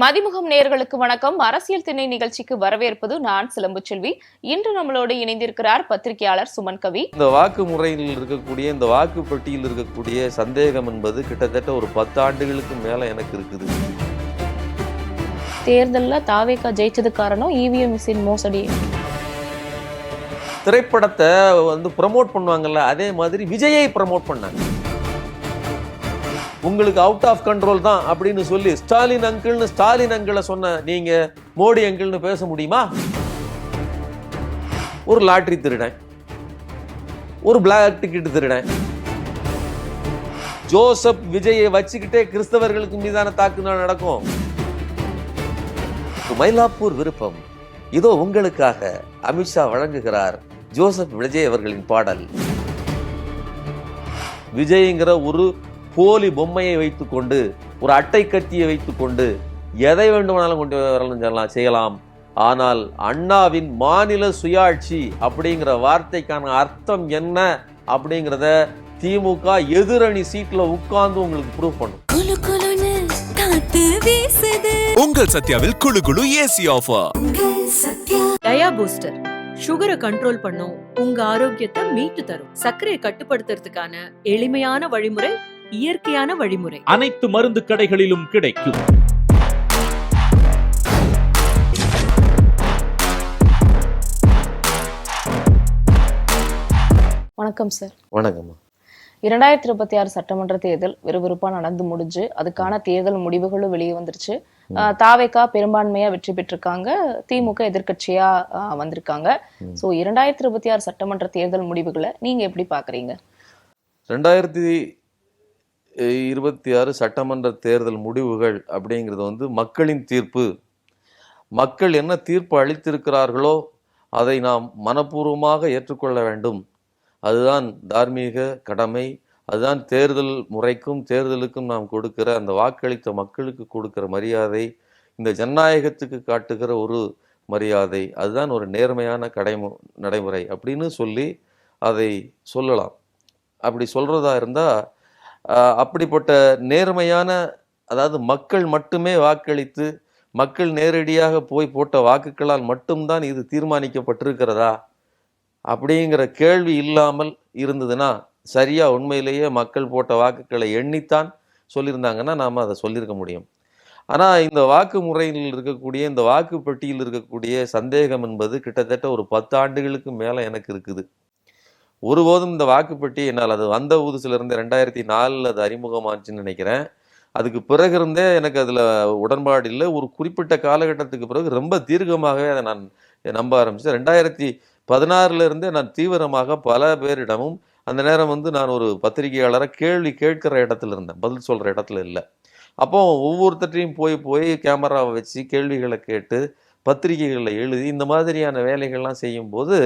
மதிமுகம் நேயர்களுக்கு வணக்கம். அரசியல் திணை நிகழ்ச்சிக்கு வரவேற்பது நான் சிலம்பு செல்வி. இன்று நம்மளோடு இணைந்திருக்கிறார் பத்திரிகையாளர் சுமன் கவி. இந்த வாக்கு முறையில் இருக்கக்கூடிய இந்த வாக்கு பெட்டியில் இருக்கக்கூடிய சந்தேகம் என்பது கிட்டத்தட்ட ஒரு 10 ஆண்டுகளுக்கு மேல எனக்கு இருக்குது. தேர்தல்ல தாவேகா ஜெயிச்சது காரணம் இவிஎம் மிஷின் மோசடி. திரைப்படத்தை ப்ரமோட் பண்ணுவாங்கல்ல, அதே மாதிரி விஜயை ப்ரமோட் பண்ணாங்க. உங்களுக்கு அவுட் ஆஃப் கண்ட்ரோல் தான் அப்படின்னு சொல்லி ஸ்டாலின் அங்கிளை சொன்ன நீங்க மோடி அங்கிள்னு பேச முடியுமா? ஒரு லாட்டரி திருடன், ஒரு பிளாக் டிக்கெட் திருடன், ஜோசப் விஜயை வச்சுக்கிட்டே கிறிஸ்தவர்களுக்கு மீதான தாக்குதல் நடக்கும். மயிலாப்பூர் விருப்பம் இதோ உங்களுக்காக அமித்ஷா வழங்குகிறார் ஜோசப் விஜய் அவர்களின் பாடல். விஜய்ங்கிற ஒரு போலி பொம்மையை வைத்துக்கொண்டு, ஒரு அட்டை கத்தியை வைத்துக்கொண்டு எதை வேண்டுமானாலும் கொண்டு வரலாம் செய்யலாம். ஆனால் அண்ணாவின் மாநில சுயாட்சி அப்படிங்கிற வார்த்தைக்கான அர்த்தம் என்ன அப்படிங்கிறத திமுக எதிரணி சீட்ல உட்கார்ந்து உங்களுக்கு ப்ரூவ் பண்ணும். உங்கள் சத்யாவில் குளு குளு ஏசி ஆஃபர். டயா பூஸ்டர் சுகரை கண்ட்ரோல் பண்ணும், உங்க ஆரோக்கியத்தை மீட்டு தரும். சர்க்கரையை கட்டுப்படுத்துறதுக்கான எளிமையான வழிமுறை, இயற்கையான வழிமுறை. அனைத்து மருந்து கடைகளிலும் கிடைக்கும். வணக்கம் சார். வணக்கம். 2026 சட்டமன்ற தேர்தல் விறுவிறுப்பா நடந்து முடிஞ்சு அதுக்கான தேர்தல் முடிவுகளும் வெளியே வந்துருச்சு. தாவேகா பெரும்பான்மையா வெற்றி பெற்றிருக்காங்க, திமுக எதிர்கட்சியா வந்திருக்காங்க. சோ 2026 சட்டமன்ற தேர்தல் முடிவுகளை நீங்க எப்படி பாக்குறீங்க? 2026 சட்டமன்ற தேர்தல் முடிவுகள் அப்படிங்கிறது மக்களின் தீர்ப்பு. மக்கள் என்ன தீர்ப்பு அளித்திருக்கிறார்களோ அதை நாம் மனப்பூர்வமாக ஏற்றுக்கொள்ள வேண்டும். அதுதான் தார்மீக கடமை. அதுதான் தேர்தல் முறைக்கும் தேர்தலுக்கும் நாம் கொடுக்கிற, அந்த வாக்களித்த மக்களுக்கு கொடுக்கிற மரியாதை, இந்த ஜனநாயகத்துக்கு காட்டுகிற ஒரு மரியாதை. அதுதான் ஒரு நேர்மையான நடைமுறை அப்படின்னு சொல்லி அதை சொல்லலாம். அப்படி சொல்றதா இருந்தால் அப்படிப்பட்ட நேர்மையான, அதாவது மக்கள் மட்டுமே வாக்களித்து மக்கள் நேரடியாக போய் போட்ட வாக்குகளால் மட்டும்தான் இது தீர்மானிக்கப்பட்டிருக்கிறதா அப்படிங்கிற கேள்வி இல்லாமல் இருந்ததுன்னா, சரியா உண்மையிலேயே மக்கள் போட்ட வாக்குகளை எண்ணித்தான் சொல்லியிருந்தாங்கன்னா நாம் அதை சொல்லியிருக்க முடியும். ஆனால் இந்த வாக்கு முறையில் இருக்கக்கூடிய, இந்த வாக்கு பெட்டியில் இருக்கக்கூடிய சந்தேகம் என்பது கிட்டத்தட்ட ஒரு 10 ஆண்டுகளுக்கு மேலே எனக்கு இருக்குது. ஒருபோதும் இந்த வாக்குப்பட்டி என்னால், அது வந்த புதுசுலேருந்து 2004 அது அறிமுகமாச்சுன்னு நினைக்கிறேன். அதுக்கு பிறகு இருந்தே எனக்கு அதில் உடன்பாடு இல்லை. ஒரு குறிப்பிட்ட காலகட்டத்துக்கு பிறகு ரொம்ப தீர்க்கமாகவே அதை நான் நம்ப ஆரம்பித்தேன். 2016 இருந்தே நான் தீவிரமாக பல பேரிடமும், அந்த நேரம் நான் ஒரு பத்திரிகையாளராக கேள்வி கேட்கிற இடத்துல இருந்தேன், பதில் சொல்கிற இடத்துல இல்லை. அப்போ ஒவ்வொருத்தரையும் போய் கேமராவை வச்சு கேள்விகளை கேட்டு பத்திரிகைகளில் எழுதி இந்த மாதிரியான வேலைகள்லாம் செய்யும்போது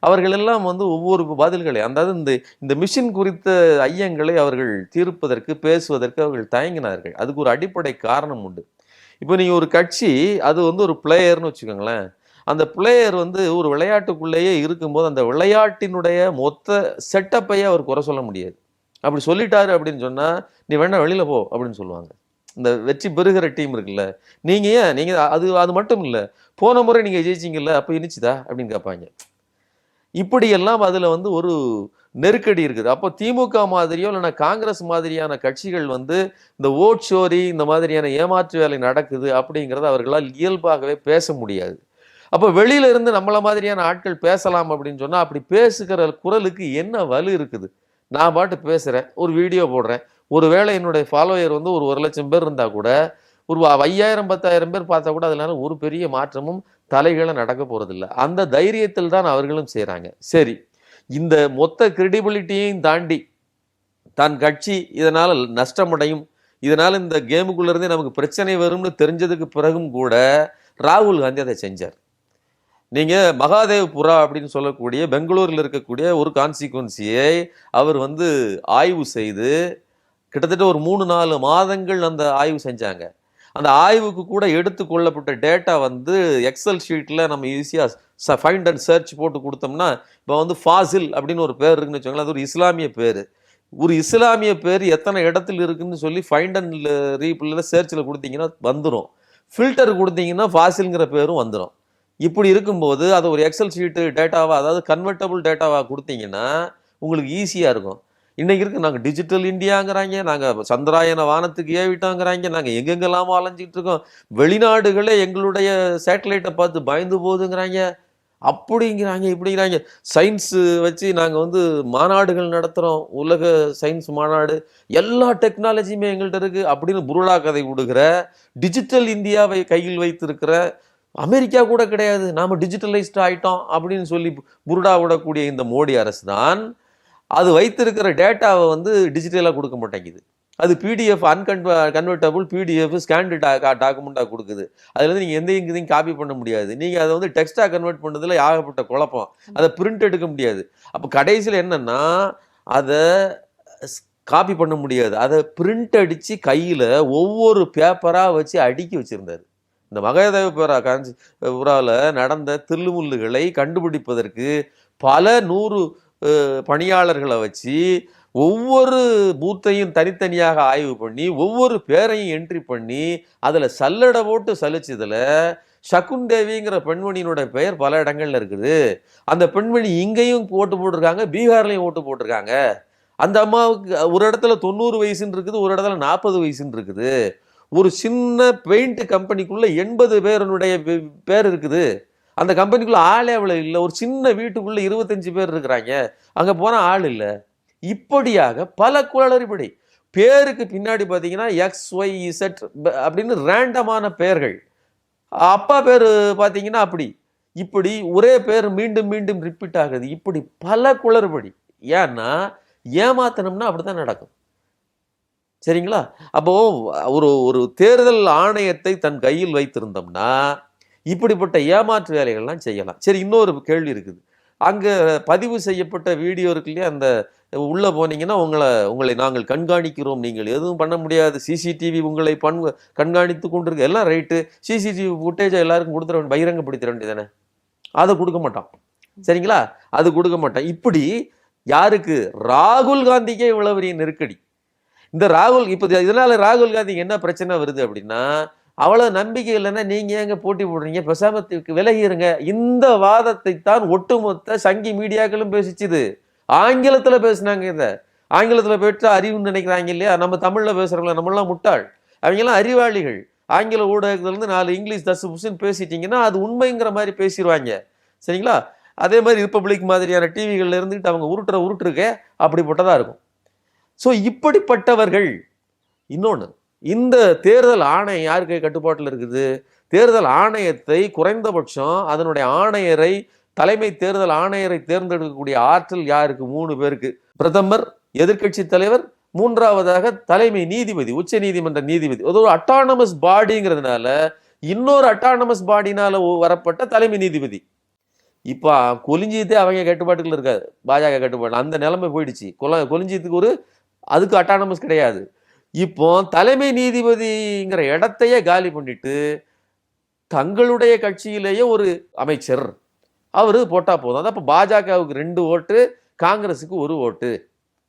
அவர்கள் எல்லாம் ஒவ்வொரு பதில்களை, அதாவது இந்த மிஷின் குறித்த ஐயங்களை அவர்கள் தீர்ப்பதற்கு, பேசுவதற்கு அவர்கள் தயங்கினார்கள். அதுக்கு ஒரு அடிப்படை காரணம் உண்டு. இப்போ நீங்கள் ஒரு கட்சி, அது ஒரு பிளேயர்னு வச்சுக்கோங்களேன். அந்த பிளேயர் ஒரு விளையாட்டுக்குள்ளேயே இருக்கும்போது அந்த விளையாட்டினுடைய மொத்த செட்டப்பையே அவர் குறை சொல்ல முடியாது. அப்படி சொல்லிட்டாரு அப்படின்னு சொன்னால், நீ வேணா வெளியில் போ அப்படின்னு சொல்லுவாங்க. இந்த வெற்றி பெறுகிற டீம் இருக்குல்ல, நீங்கள் அது மட்டும் இல்லை, போன முறை நீங்கள் ஜெயிச்சிங்கல்ல, அப்போ இனிச்சுதா அப்படின்னு கேட்பாங்க. இப்படியெல்லாம் அதில் ஒரு நெருக்கடி இருக்குது. அப்போ திமுக மாதிரியோ இல்லைன்னா காங்கிரஸ் மாதிரியான கட்சிகள் இந்த ஓட் ஷோரி, இந்த மாதிரியான ஏமாற்று வேலை நடக்குது அப்படிங்கிறத அவர்களால் இயல்பாகவே பேச முடியாது. அப்போ வெளியில இருந்து நம்மளை மாதிரியான ஆட்கள் பேசலாம் அப்படின்னு சொன்னால், அப்படி பேசுகிற குரலுக்கு என்ன வலு இருக்குது? நான் பாட்டு பேசுகிறேன், ஒரு வீடியோ போடுறேன், ஒருவேளை என்னுடைய ஃபாலோயர் ஒரு 1,00,000 பேர் இருந்தால் கூட, ஒரு 5,000-10,000 பேர் பார்த்தா கூட அதனால ஒரு பெரிய மாற்றமும் தலைகளை நடக்க போகிறதில்ல. அந்த தைரியத்தில் தான் அவர்களும் செய்கிறாங்க. சரி, இந்த மொத்த கிரெடிபிலிட்டியையும் தாண்டி தன் கட்சி இதனால் நஷ்டமடையும், இதனால் இந்த கேமுக்குள்ளேருந்தே நமக்கு பிரச்சனை வரும்னு தெரிஞ்சதுக்கு பிறகும் கூட ராகுல் காந்தி அதை செஞ்சார். நீங்கள் மகாதேவ்புரா அப்படின்னு சொல்லக்கூடிய பெங்களூரில் இருக்கக்கூடிய ஒரு கான்சிக்வன்சியை அவர் ஆய்வு செய்து கிட்டத்தட்ட ஒரு 3-4 மாதங்கள் அந்த ஆய்வு செஞ்சாங்க. அந்த ஆய்வுக்கு கூட எடுத்துக்கொள்ளப்பட்ட டேட்டா எக்ஸல் ஷீட்டில் நம்ம ஈஸியாக ஃபைண்ட் அண்ட் சர்ச் போட்டு கொடுத்தோம்னா, இப்போ ஃபாசில் அப்படின்னு ஒரு பேர் இருக்குன்னு வச்சுக்கோங்களேன். அது ஒரு இஸ்லாமிய பேர். ஒரு இஸ்லாமிய பேர் எத்தனை இடத்துல இருக்குன்னு சொல்லி ஃபைண்ட் அண்ட் ரீப்ல சர்ச்சில் கொடுத்தீங்கன்னா வந்துடும். ஃபில்டர் கொடுத்தீங்கன்னா ஃபாசில்ங்கிற பேரும் வந்துடும். இப்படி இருக்கும்போது அதை ஒரு எக்ஸல் ஷீட்டு டேட்டாவா, அதாவது கன்வெர்ட்டபிள் டேட்டாவாக கொடுத்தீங்கன்னா உங்களுக்கு ஈஸியாக இருக்கும். இன்னைக்கு இருக்கு நாங்கள் டிஜிட்டல் இந்தியாங்கிறாங்க, நாங்கள் சந்திராயன வானத்துக்கு ஏவிட்டோங்கிறாங்க, நாங்கள் எங்கெங்கெல்லாமோ அலைஞ்சிட்டு இருக்கோம், வெளிநாடுகளே எங்களுடைய சேட்டலைட்டை பார்த்து பயந்து போகுதுங்கிறாங்க, அப்படிங்கிறாங்க இப்படிங்கிறாங்க. சயின்ஸு வச்சு நாங்கள் வந்து மாநாடுகள் நடத்துகிறோம், உலக சயின்ஸ் மாநாடு, எல்லா டெக்னாலஜியுமே எங்கள்கிட்ட இருக்குது அப்படின்னு புருடா கதை விடுகிற, டிஜிட்டல் இந்தியாவை கையில் வைத்திருக்கிற, அமெரிக்கா கூட கிடையாது நாம் டிஜிட்டலைஸ்ட் ஆகிட்டோம் அப்படின்னு சொல்லி புருடா விடக்கூடிய இந்த மோடி அரசு தான் அது வைத்திருக்கிற டேட்டாவை வந்து டிஜிட்டலாக கொடுக்க மாட்டேங்குது. அது பிடிஎஃப் கன்வெர்ட்டபிள் பிடிஎஃப் ஸ்கேன்டு டாக்குமெண்ட்டாக கொடுக்குது. அதுலேருந்து நீங்கள் எந்த இதையும் காப்பி பண்ண முடியாது. நீங்கள் அதை வந்து டெக்ஸ்ட்டாக கன்வெர்ட் பண்ணுறதுல ஆகப்பட்ட குழப்பம். அதை பிரிண்ட் எடுக்க முடியாது. அப்போ கடைசியில் என்னென்னா அதை காப்பி பண்ண முடியாது, அதை பிரிண்ட் அடித்து கையில் ஒவ்வொரு பேப்பராக வச்சு அடுக்கி வச்சுருந்தார். இந்த மகாதேவபுரா புறாவில் நடந்த தில்லுமுல்லுகளை கண்டுபிடிப்பதற்கு பல 100 பணியாளர்களை வச்சு ஒவ்வொரு பூத்தையும் தனித்தனியாக ஆய்வு பண்ணி ஒவ்வொரு பேரையும் என்ட்ரி பண்ணி அதில் சல்லடை போட்டு சலிச்சதில் சகுந்தேவிங்கிற பெண்மணியினோட பெயர் பல இடங்கள்ல இருக்குது. அந்த பெண்மணி இங்கேயும் ஓட்டு போட்டிருக்காங்க, பீகார்லையும் ஓட்டு போட்டிருக்காங்க. அந்த அம்மாவுக்கு ஒரு இடத்துல 90 வயசுன்னு இருக்குது, ஒரு இடத்துல 40 வயசுன்னு இருக்குது. ஒரு சின்ன பெயிண்ட் கம்பெனிக்குள்ள 80 பேருடைய பேர் இருக்குது. அந்த கம்பெனிக்குள்ள ஆளே அவ்வளோ இல்லை. ஒரு சின்ன வீட்டுக்குள்ள 25 பேர் இருக்கிறாங்க, அங்கே போனால் ஆள் இல்லை. இப்படியாக பல குளறுபடி. பேருக்கு பின்னாடி பார்த்தீங்கன்னா XYZ அப்படின்னு ரேண்டமான பெயர்கள். அப்பா பேர் பார்த்தீங்கன்னா அப்படி இப்படி ஒரே பேர் மீண்டும் மீண்டும் ரிப்பீட் ஆகுது. இப்படி பல குளறுபடி. ஏன்னா ஏமாத்தனம்னா அப்படித்தான் நடக்கும். சரிங்களா? அப்போ ஒரு தேர்தல் ஆணையத்தை தன் கையில் வைத்திருந்தோம்னா இப்படிப்பட்ட ஏமாற்று வேலைகள்லாம் செய்யலாம். சரி, இன்னொரு கேள்வி இருக்குது. அங்கே பதிவு செய்யப்பட்ட வீடியோ இருக்கு இல்லையா, அந்த உள்ளே போனீங்கன்னா உங்களை நாங்கள் கண்காணிக்கிறோம், நீங்கள் எதுவும் பண்ண முடியாது, சிசிடிவி உங்களை கண்காணித்து கொண்டிருக்கு, எல்லாம் ரைட்டு. சிசிடிவி ஃபுட்டேஜை எல்லாருக்கும் கொடுத்துட பகிரங்கப்படுத்திட வேண்டியதானே? அதை கொடுக்க மாட்டான். சரிங்களா? அது கொடுக்க மாட்டான். இப்படி யாருக்கு? ராகுல் காந்திக்கே இவ்வளவு பெரிய நெருக்கடி. இந்த ராகுல் இப்போ இதனால ராகுல் காந்திக்கு என்ன பிரச்சனை வருது அப்படின்னா, அவ்வளோ நம்பிக்கை இல்லைன்னா நீங்கள் ஏங்க போட்டி போடுறீங்க, பெசாமத்துக்கு விலகிருங்க. இந்த வாதத்தை தான் ஒட்டுமொத்த சங்கி மீடியாக்களும் பேசிச்சுது. ஆங்கிலத்தில் பேசினாங்க. இந்த ஆங்கிலத்தில் போயிட்டு அறிவுன்னு நினைக்கிறாங்க இல்லையா, நம்ம தமிழில் பேசுகிறவங்கள நம்மளாம் முட்டாள், அவங்கெல்லாம் அறிவாளிகள். ஆங்கில ஊடகத்துலேருந்து 4 இங்கிலீஷ் தசு புசுன்னு பேசிட்டிங்கன்னா அது உண்மைங்கிற மாதிரி பேசிடுவாங்க. சரிங்களா? அதே மாதிரி ரிப்பப்ளிக் மாதிரியான டிவிகளில் இருந்துக்கிட்டு அவங்க உருட்டுருக்கே அப்படிப்பட்டதாக இருக்கும். ஸோ இப்படிப்பட்டவர்கள். இன்னொன்று, இந்த தேர்தல் ஆணையம் யாருக்கு கட்டுப்பாட்டில் இருக்குது? தேர்தல் ஆணையத்தை குறைந்தபட்சம் அதனுடைய ஆணையரை, தலைமை தேர்தல் ஆணையரை தேர்ந்தெடுக்கக்கூடிய ஆற்றல் யாருக்கு? 3 பேருக்கு. பிரதமர், எதிர்க்கட்சி தலைவர், 3வதாக தலைமை நீதிபதி, உச்ச நீதிமன்ற நீதிபதி. அது ஒரு அட்டானமஸ் பாடிங்கிறதுனால இன்னொரு அட்டானமஸ் பாடினால வரப்பட்ட தலைமை நீதிபதி. இப்போ கொலிஞ்சியத்தே அவங்க கட்டுப்பாட்டுக்குள்ள இருக்காது, பாஜக கட்டுப்பாடு. அந்த நிலைமை போயிடுச்சு. கொலிஞ்சியத்துக்கு அதுக்கு அட்டானமஸ் கிடையாது. இப்போ தலைமை நீதிபதிங்கிற இடத்தையே காலி பண்ணிட்டு தங்களுடைய கட்சியிலேயே ஒரு அமைச்சர் அவரு போட்டா போதும். அதான் இப்போ பாஜகவுக்கு 2 ஓட்டு, காங்கிரஸுக்கு 1 ஓட்டு.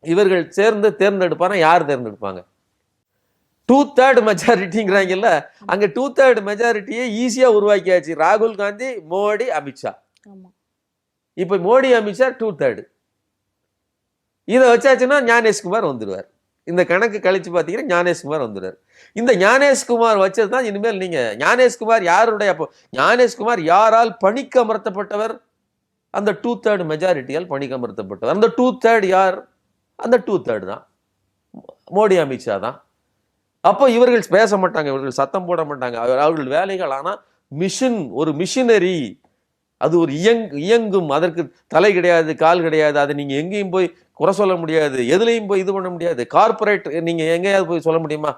இவர்கள் சேர்ந்து தேர்ந்தெடுப்பானா யார் தேர்ந்தெடுப்பாங்க? 2/3 மெஜாரிட்டிங்கிறாங்கல்ல, அங்க 2/3 மெஜாரிட்டியை ஈஸியா உருவாக்கியாச்சு. ராகுல் காந்தி, மோடி, அமித்ஷா. இப்ப மோடி, அமித்ஷா 2/3. இதை வச்சாச்சுன்னா ஞானேஷ்குமார் வந்துடுவார். இந்த கணக்கு கழிச்சு பார்த்தீங்கன்னா ஞானேஷ்குமார் வந்துடுவார். இந்த ஞானேஷ்குமார் வச்சது தான் இனிமேல் நீங்க ஞானேஷ்குமார் யாருடைய, அப்போ ஞானேஷ்குமார் யாரால் பணிக்கமர்த்தப்பட்டவர்? அந்த 2/3 மெஜாரிட்டியால் பணிக்கமர்த்தப்பட்டவர். அந்த 2/3 யார்? அந்த 2/3 தான் மோடி, அமித்ஷா தான். அப்போ இவர்கள் பேச மாட்டாங்க, இவர்கள் சத்தம் போட மாட்டாங்க, அவர்கள் வேலைகள். ஆனால் மிஷின், ஒரு மிஷினரி, அது ஒரு இயங்கும். அதற்கு தலை கிடையாது, கால் கிடையாது. அதை நீங்க எங்கேயும் போய் குறை சொல்ல முடியாது, எதுலையும் போய் இது பண்ண முடியாது. கார்பரேட் நீங்க எங்கேயாவது போய் சொல்ல முடியுமா?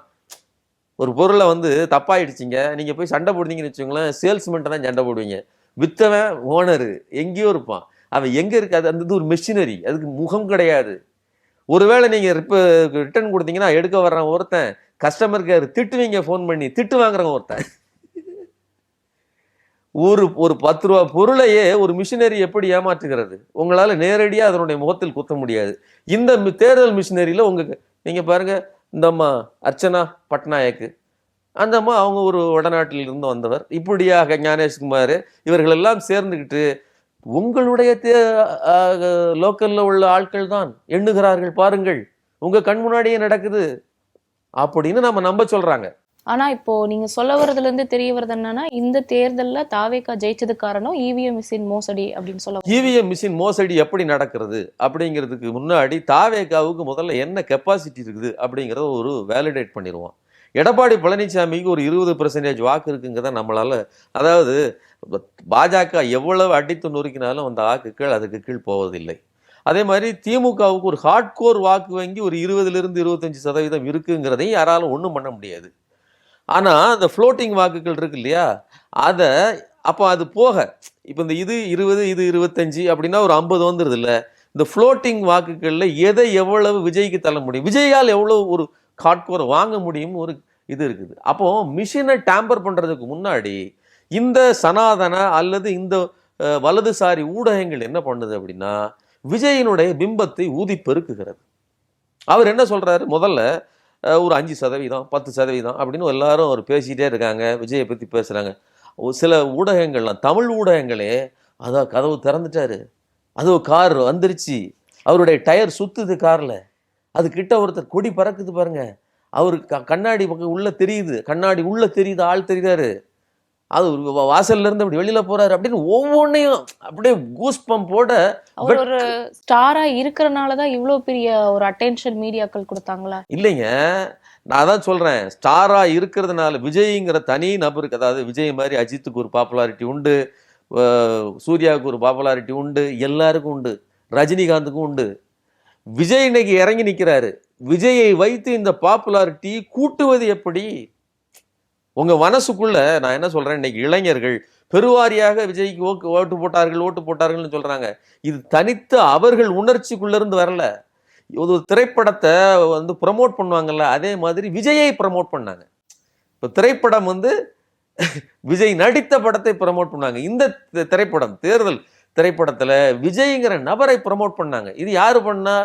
ஒரு பொருளை தப்பாயிடுச்சிங்க, நீங்க போய் சண்டை போடுறீங்கன்னு வச்சுக்கோங்களேன், சேல்ஸ்மென்ட்டை தான் சண்டை போடுவீங்க. வித்தவன் ஓனரு எங்கேயோ இருப்பான், அவன் எங்க இருக்காது. அந்த ஒரு மிஷினரி, அதுக்கு முகம் கிடையாது. ஒருவேளை நீங்க ரிட்டர்ன் கொடுத்தீங்கன்னா எடுக்க வர்றவன் ஒருத்தன், கஸ்டமர் கேர் திட்டுவீங்க, ஃபோன் பண்ணி திட்டு வாங்குறவன் ஒருத்தன். ஒரு 10 ரூபா பொருளையே ஒரு மிஷினரி எப்படி ஏமாற்றுகிறது? உங்களால நேரடியாக அதனுடைய முகத்தில் குத்த முடியாது. இந்த தேர்தல் மிஷினரியில நீங்க பாருங்க, இந்த அம்மா அர்ச்சனா பட்நாயக், அந்த அம்மா அவங்க ஒரு வடநாட்டில் இருந்து வந்தவர். இப்படியாக ஞானேஷ்குமார் இவர்கள் எல்லாம் சேர்ந்துக்கிட்டு உங்களுடைய லோக்கல்ல உள்ள ஆட்கள் தான் எண்ணுகிறார்கள் பாருங்கள், உங்க கண் முன்னாடியே நடக்குது அப்படின்னு நம்ம நம்ப சொல்றாங்க. ஆனா இப்போ நீங்க சொல்ல வர்றதுல இருந்து தெரிய வருது என்னன்னா, இந்த தேர்தல்ல தாவேகா ஜெயிச்சது காரணம் இவிஎம் மிஷின் மோசடி அப்படின்னு சொல்ல இவிஎம் மிஷின் மோசடி எப்படி நடக்கிறது அப்படிங்கிறதுக்கு முன்னாடி தாவேகாவுக்கு முதல்ல என்ன கெப்பாசிட்டி இருக்குது அப்படிங்கிறத ஒரு வேலிடேட் பண்ணிடுவோம். எடப்பாடி பழனிசாமிக்கு ஒரு 20% வாக்கு இருக்குங்கிறத நம்மளால, அதாவது பாஜக எவ்வளவு அடித்து நொறுக்கினாலும் அந்த வாக்குகள் அதுக்கு கீழ் போவதில்லை. அதே மாதிரி திமுகவுக்கு ஒரு ஹார்ட்கோர் வாக்கு வங்கி ஒரு 20% 25% இருக்குங்கிறதையும் யாராலும் ஒன்றும் பண்ண முடியாது. ஆனால் அந்த ஃப்ளோட்டிங் வாக்குகள் இருக்கு இல்லையா, அதை அப்போ அது போக இப்போ இந்த இது 20 இது 25 அப்படின்னா ஒரு 50 வந்துடுது இல்லை. இந்த ஃப்ளோட்டிங் வாக்குகளில் எதை எவ்வளவு விஜய்க்கு தள்ள முடியும், விஜயால் எவ்வளவு ஒரு ஹார்ட்கோரை வாங்க முடியும் ஒரு இது இருக்குது. அப்போ மிஷினை டேம்பர் பண்ணுறதுக்கு முன்னாடி இந்த சனாதன அல்லது இந்த வலதுசாரி ஊடகங்கள் என்ன பண்ணுது அப்படின்னா விஜயினுடைய பிம்பத்தை ஊதி பெருக்குகிறது. அவர் என்ன சொல்றாரு, முதல்ல ஒரு 5% 10% அப்படின்னு எல்லாரும் அவர் பேசிகிட்டே இருக்காங்க, விஜயை பற்றி பேசுகிறாங்க. சில ஊடகங்கள்லாம், தமிழ் ஊடகங்களே அதான் கதவு திறந்துட்டாரு, அது கார் வந்துருச்சு, அவருடைய டயர் சுத்துது காரில், அது கிட்ட ஒருத்தர் கொடி பறக்குது பாருங்க, அவரு கண்ணாடி பக்கம் உள்ள தெரியுது, கண்ணாடி உள்ள தெரியுது, ஆள் தெரியுறாரு, அது வாசல்ல இருந்து அப்படி வெளியில போறாரு அப்படின்னு ஒவ்வொன்றையும் அப்படியே கூஸ் பம்போட. அவர் ஒரு ஸ்டாரா இருக்கிறனாலதான் இவ்வளவு பெரிய ஒரு அட்டென்ஷன் மீடியாக்கள் கொடுத்தாங்களா? இல்லைங்க, நான் தான் சொல்றேன், ஸ்டாரா இருக்கிறதுனால விஜய்ங்கிற தனி நபருக்கு, அதாவது விஜய் மாதிரி அஜித்துக்கு ஒரு பாப்புலாரிட்டி உண்டு, சூர்யாவுக்கு ஒரு பாப்புலாரிட்டி உண்டு, எல்லாருக்கும் உண்டு, ரஜினிகாந்துக்கும் உண்டு. விஜய் இன்னைக்கு இறங்கி நிற்கிறாரு, விஜயை வைத்து இந்த பாப்புலாரிட்டி கூட்டுவது எப்படி? உங்க மனசுக்குள்ள நான் என்ன சொல்றேன், இன்னைக்கு இளைஞர்கள் பெருவாரியாக விஜய்க்கு ஓட்டு போட்டார்கள்னு சொல்றாங்க. இது தனித்து அவர்கள் உணர்ச்சிக்குள்ள இருந்து வரல. ஒரு திரைப்படத்தை வந்து ப்ரமோட் பண்ணுவாங்கல்ல, அதே மாதிரி விஜயை ப்ரமோட் பண்ணாங்க. இப்போ திரைப்படம் வந்து விஜய் நடித்த படத்தை ப்ரமோட் பண்ணாங்க. இந்த திரைப்படம் தேர்தல் திரைப்படத்துல விஜய்ங்கிற நபரை ப்ரமோட் பண்ணாங்க. இது யாரு பண்ணா?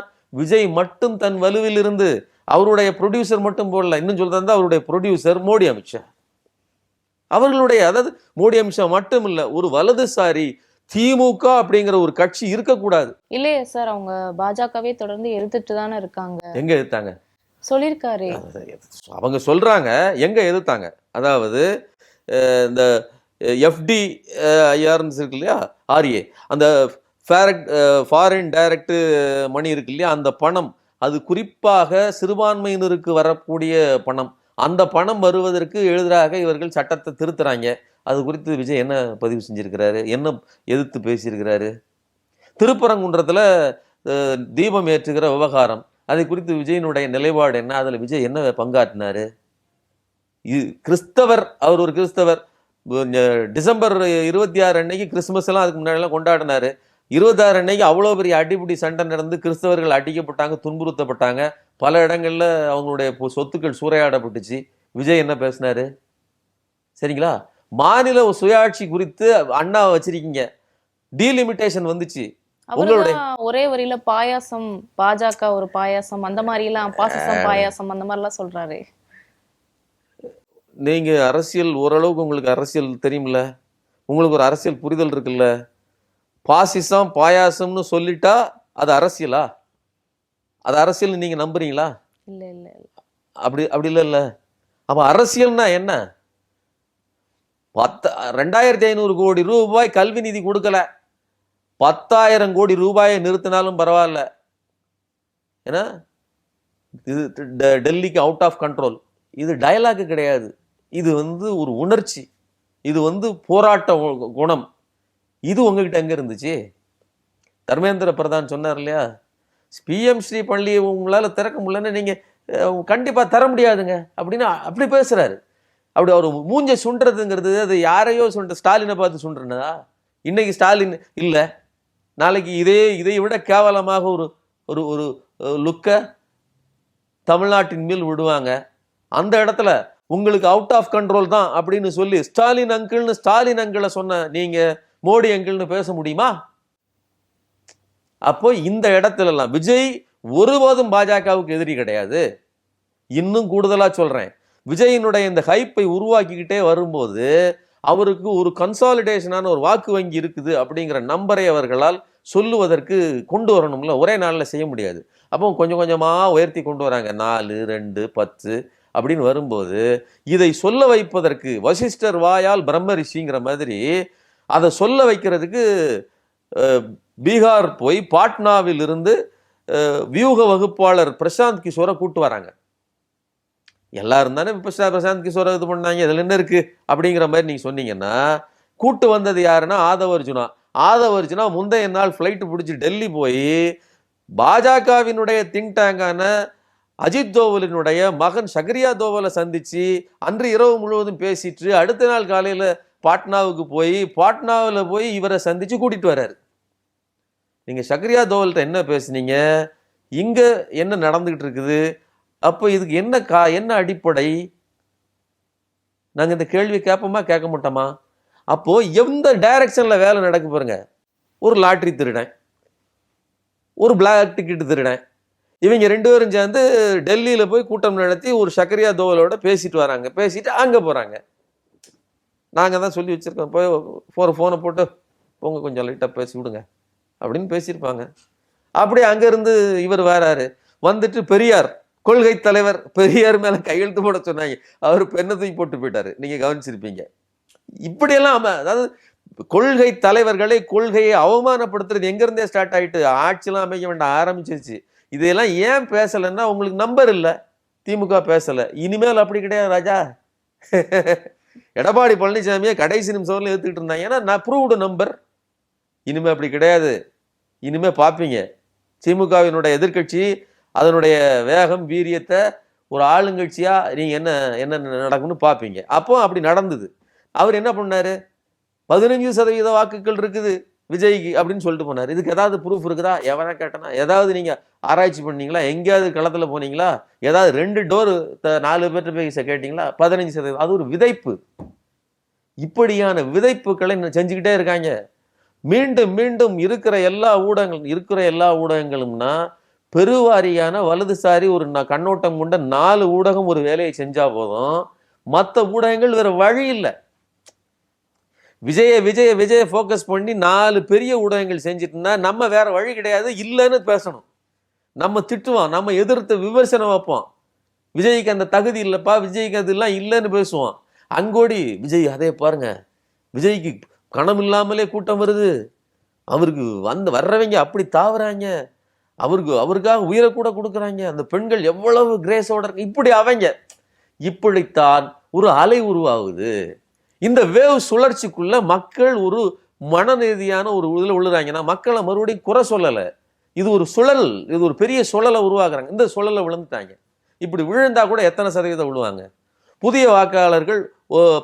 விஜய் மட்டும் தன் வலுவில் இருந்து, அவருடைய ப்ரொடியூசர் மட்டும் போடல, இன்னும் சொல்றது அவருடைய ப்ரொடியூசர் மோடி அமித்ஷா அவர்களுடைய, அதாவது மோடி அமித்ஷா மட்டும் இல்ல, ஒரு வலதுசாரி திமுக அப்படிங்கிற ஒரு கட்சி இருக்கக்கூடாது. இல்லையே சார், அவங்க பாஜகவே தொடர்ந்து எதிர்த்துட்டு தானே இருக்காங்க. எங்க எதிர்த்தாங்க சொல்லியிருக்காரு, அவங்க சொல்றாங்க, எங்க எதிர்த்தாங்க? அதாவது இந்த எஃப்டி ஐஆர்னு இருக்கு இல்லையா, ஆர்ஏ, அந்த ஃபாரின் டைரக்ட் மணி இருக்கு இல்லையா, அந்த பணம், அது குறிப்பாக சிறுபான்மையினருக்கு வரக்கூடிய பணம், அந்த பணம் வருவதற்கு எதிராக இவர்கள் சட்டத்தை திருத்துறாங்க. அது குறித்து விஜய் என்ன பதிவு செஞ்சிருக்கிறாரு, என்ன எதிர்த்து பேசியிருக்கிறாரு? திருப்பரங்குன்றத்தில் தீபம் ஏற்றுகிற விவகாரம், அதை குறித்து விஜயனுடைய நிலைப்பாடு என்ன, அதில் விஜய் என்ன பங்காற்றினாரு? கிறிஸ்தவர், அவர் ஒரு கிறிஸ்தவர், டிசம்பர் 26 அன்னைக்கு கிறிஸ்துமஸ் எல்லாம் அதுக்கு முன்னாடிலாம் கொண்டாடினாரு. 26 அன்னைக்கு அவ்வளோ பெரிய அடிபிடி சண்டை நடந்து கிறிஸ்தவர்கள் அடிக்கப்பட்டாங்க, துன்புறுத்தப்பட்டாங்க, பல இடங்கள்ல அவங்களுடைய சொத்துக்கள் சூறையாடப்பட்டுச்சு. விஜய் என்ன பேசினாரு? சரிங்களா, மாநில சுயாட்சி குறித்து அண்ணா வச்சிருக்கீங்க, டீலிமிட்டேஷன் வந்துச்சு, உங்களுடைய ஒரே வரியில பாயாசம், பாஜக ஒரு பாயாசம், அந்த மாதிரி எல்லாம் பாசிசம் பாயாசம் அந்த மாதிரி எல்லாம் சொல்றாரு. நீங்க அரசியல் ஓரளவுக்கு உங்களுக்கு அரசியல் தெரியும்ல, உங்களுக்கு ஒரு அரசியல் புரிதல் இருக்குல்ல, பாசிசம் பாயாசம்னு சொல்லிட்டா அது அரசியலா? அது அரசியல் நீங்க நம்புறீங்களா? இல்ல இல்ல அப்படி இல்ல. அப்ப அரசியல்னா என்ன? 2500 கோடி ரூபாய் கல்வி நிதி கொடுக்கல, 10,000 கோடி ரூபாயை நிறுத்தினாலும் பரவாயில்ல, ஏன்னா இது டெல்லிக்கு அவுட் ஆஃப் கண்ட்ரோல். இது டயலாக் கிடையாது, இது வந்து ஒரு உணர்ச்சி, இது வந்து போராட்ட குணம். இது உங்ககிட்ட எங்க இருந்துச்சு? தர்மேந்திர பிரதான் சொன்னார் இல்லையா, பிஎம் ஸ்ரீ பள்ளியை உங்களால திறக்க முடியலன்னு நீங்க கண்டிப்பா தர முடியாதுங்க அப்படின்னு அப்படி பேசுறாரு. அப்படி அவர் மூஞ்ச சுண்டுறதுங்கிறது அது யாரையோ ஸ்டாலினை பார்த்து சுண்டுறதா? இன்னைக்கு ஸ்டாலின் இல்ல, நாளைக்கு இதை விட கேவலமாக ஒரு ஒரு ஒரு லுக்க தமிழ்நாட்டின் மேல் விடுவாங்க. அந்த இடத்துல உங்களுக்கு அவுட் ஆஃப் கண்ட்ரோல் தான் அப்படின்னு சொல்லி ஸ்டாலின் அங்கிளை சொன்ன நீங்க மோடி அங்கிள்னு பேச முடியுமா? அப்போ இந்த இடத்துல எல்லாம் விஜய் ஒருபோதும் பாஜகவுக்கு எதிரி கிடையாது. இன்னும் கூடுதலா சொல்றேன், விஜயினுடைய இந்த ஹைப்பை உருவாக்கிக்கிட்டே வரும்போது அவருக்கு ஒரு கன்சாலிடேஷனான ஒரு வாக்கு வங்கி இருக்குது அப்படிங்கிற நம்பரை அவர்களால் சொல்லுவதற்கு கொண்டு வரணும்ல, ஒரே நாளில் செய்ய முடியாது. அப்போ கொஞ்சம் கொஞ்சமாக உயர்த்தி கொண்டு வராங்க, 4, 2, 10 அப்படின்னு வரும்போது இதை சொல்ல வைப்பதற்கு வசிஷ்டர் வாயால் பிரம்ம ரிஷிங்கிற மாதிரி அதை சொல்ல வைக்கிறதுக்கு பீகார் போய் பாட்னாவில் இருந்து வியூக வகுப்பாளர் பிரசாந்த் கிஷோரை கூட்டு வராங்க. எல்லாரும் தானே பிரசாந்த் கிஷோரை இது பண்ணாங்க, இதில் என்ன இருக்கு அப்படிங்கிற மாதிரி நீங்க சொன்னீங்கன்னா, கூட்டு வந்தது யாருன்னா ஆதவர்ஜுனா முந்தைய நாள் ஃப்ளைட்டு பிடிச்சி டெல்லி போய் பாஜகவினுடைய திங்க் டேங்கான அஜித் தோவலினுடைய மகன் ஷகரியா தோவலை சந்திச்சு அன்று இரவு முழுவதும் பேசிட்டு அடுத்த நாள் காலையில பாட்னாவுக்கு போய் இவரை சந்திச்சு கூட்டிட்டு வர்றாரு. நீங்க ஷகரியா தோவல்கிட்ட என்ன பேசுனீங்க, இங்க என்ன நடந்துகிட்டு இருக்குது, அப்போ இதுக்கு என்ன அடிப்படை? நாங்க இந்த கேள்வி கேட்போமா கேட்க மாட்டோமா? அப்போ எந்த டைரக்ஷன்ல வேலை நடக்க பாருங்க. ஒரு லாட்ரி திருடன், ஒரு பிளாக் டிக்கெட் திருடன், இவங்க 2 பேரும் சேர்ந்து டெல்லியில போய் கூட்டம் நடத்தி ஒரு ஷகரியா தோவலோட பேசிட்டு வராங்க. பேசிட்டு அங்க போறாங்க. நாங்க தான் சொல்லி வச்சிருக்கோம், போய் போனை போட்டு போங்க கொஞ்சம் லைட்டா பேசி விடுங்க அப்படின்னு பேசியிருப்பாங்க. அப்படியே அங்க இருந்து இவர் வராரு, வந்துட்டு பெரியார் கொள்கை தலைவர் பெரியார் மேல கையெழுத்து போட சொன்னாங்க. அவர் பெண்ணை தூக்கி போட்டு போயிட்டாரு. நீங்க கவனிச்சிருப்பீங்க. இப்படியெல்லாம் அதாவது கொள்கை தலைவர்களை கொள்கையை அவமானப்படுத்துறது எங்க இருந்தே ஸ்டார்ட் ஆயிட்டு ஆட்சியெல்லாம் அமைக்க வேண்டாம் ஆரம்பிச்சிருச்சு. இதையெல்லாம் ஏன் பேசலைன்னா உங்களுக்கு நம்பர் இல்லை, திமுக பேசல. இனிமேல் அப்படி கிடையாது ராஜா. எடப்பாடி பழனிசாமியை கடைசி நிமிஷம்ல எடுத்துக்கிட்டு இருந்தாங்க, ஏன்னா நான் ப்ரூவ்டு நம்பர். இனிமே அப்படி கிடையாது. இனிமே பார்ப்பீங்க திமுகவினுடைய எதிர்கட்சி அதனுடைய வேகம் வீரியத்தை ஒரு ஆளுங்கட்சியா நீங்க என்ன நடக்கும்னு பார்ப்பீங்க. அப்போ அப்படி நடந்தது. அவர் என்ன பண்ணாரு, 15% வாக்குகள் இருக்குது விஜய்க்கு அப்படின்னு சொல்லிட்டு போனார். இதுக்கு ஏதாவது ப்ரூஃப் இருக்குதா? எவனா கேட்டனா? ஏதாவது நீங்க ஆராய்ச்சி பண்ணீங்களா? எங்கேயாவது களத்துல போனீங்களா? ஏதாவது 2 டோர் 4 பேர்கிட்ட போய் கேட்டீங்களா? 15%. அது ஒரு விதைப்பு. இப்படியான விதைப்புகளை செஞ்சுக்கிட்டே இருக்காங்க. மீண்டும் மீண்டும் இருக்கிற எல்லா ஊடகங்களும்னா பெருவாரியான வலதுசாரி ஒரு கண்ணோட்டம் கொண்ட 4 ஊடகம் ஒரு வேலையை செஞ்சா போதும். மற்ற ஊடகங்கள் வேற வழி இல்லை. விஜய ஃபோக்கஸ் பண்ணி 4 பெரிய ஊடகங்கள் செஞ்சுட்டுனா நம்ம வேற வழி கிடையாது, இல்லைன்னு பேசணும். நம்ம திட்டுவோம், நம்ம எதிர்த்து விமர்சனம் வைப்போம். விஜய்க்கு அந்த தகுதி இல்லைப்பா, விஜய்க்கு அது எல்லாம் இல்லைன்னு பேசுவோம். அங்கோடி விஜய் அதே பாருங்க, விஜய்க்கு கணம் இல்லாமலே கூட்டம் வருது, அவருக்கு வர்றவங்க அப்படி தாவுறாங்க, அவருக்காக உயிரை கூட கொடுக்குறாங்க, அந்த பெண்கள் எவ்வளவு கிரேஸோட இருக்கு. இப்படித்தான் ஒரு அலை உருவாகுது. இந்த வேவ் சுழற்சிக்குள்ள மக்கள் ஒரு மனநீதியான ஒரு இதுல விழுறாங்கன்னா மக்களை மறுபடியும் குறை சொல்லலை. இது ஒரு சுழல், இது ஒரு பெரிய சுழலை உருவாக்குறாங்க. இந்த சுழலை விழுந்துட்டாங்க. இப்படி விழுந்தா கூட எத்தனை சதவீதம் விழுவாங்க? புதிய வாக்காளர்கள்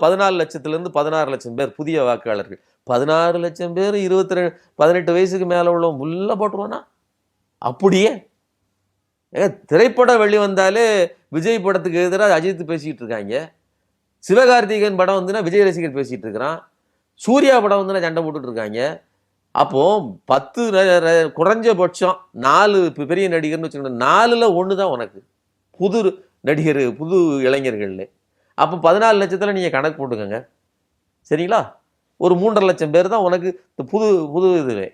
14 லட்சத்திலிருந்து 16 லட்சம் பேர் புதிய வாக்காளர்கள். 16 லட்சம் பேர் 18 வயசுக்கு மேல உள்ள உள்ள போட்டுருவானா? அப்படியே திரைப்படம் வெளிவந்தாலே விஜய் படத்துக்கு எதிராக அஜித் பேசிக்கிட்டு இருக்காங்க. சிவகார்த்திகேயன் படம் வந்துன்னா விஜய் ரசிகர் பேசிட்டு இருக்கிறான். சூர்யா படம் வந்துன்னா சண்டை போட்டுட்டு இருக்காங்க. அப்போ 10 குறைஞ்சபட்சம் 4 பெரிய நடிகர்னு வச்சுக்கணும், 4ல் 1 தான் உனக்கு புது நடிகர், புது இளைஞர்கள்ல. அப்போ 14 லட்சத்தில் நீங்கள் கணக்கு போட்டுக்கோங்க, சரிங்களா? ஒரு 3.5 லட்சம் பேர் தான் உனக்கு புது இதுவே.